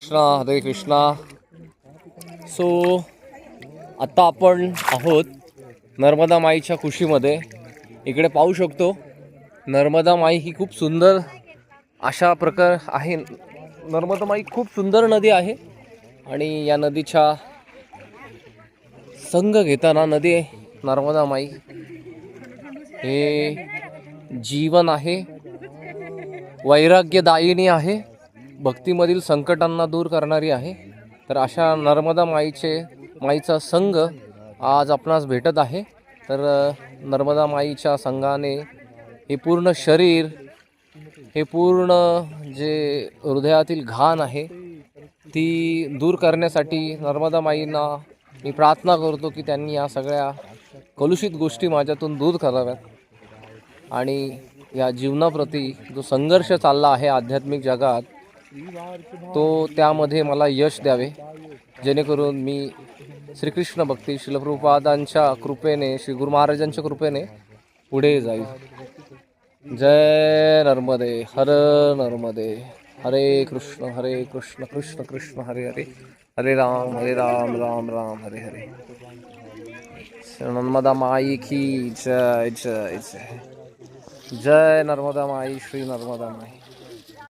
कृष्णा हरे कृष्णा. सो आता आपण आहोत नर्मदा माईच्या कुशीमध्ये. इकडे पाहू शकतो नर्मदा माई ही खूप सुंदर अशा प्रकार आहे. नर्मदा माई खूप सुंदर नदी आहे आणि या नदीच्या संग घेताना नदी नर्मदा माई हे जीवन आहे, वैराग्यदायिनी आहे, भक्तीमधील संकटांना दूर करणारी आहे. तर अशा नर्मदा माईचा संघ आज आपणास भेटत आहे. तर नर्मदा माईच्या संघाने हे पूर्ण शरीर, हे पूर्ण जे हृदयातील घाण आहे ती दूर करण्यासाठी नर्मदा माईंना मी प्रार्थना करतो की त्यांनी या सगळ्या कलुषित गोष्टी माझ्यातून दूर कराव्यात आणि या जीवनाप्रती जो संघर्ष चालला आहे आध्यात्मिक जगात तो त्यामध्ये मला यश द्यावे, जेणेकरून मी श्रीकृष्ण भक्ती श्रील प्रभुपादांच्या कृपेने, श्री गुरु महाराजांच्या कृपेने पुढे जाईल. जय नर्मदे. हर नर्मदे. हरे कृष्ण कृष्ण कृष्ण हरे हरे, हरे राम राम राम हरे हरे. नर्मदा माई की जय जय जय. जय नर्मदा माई, श्री नर्मदा माई.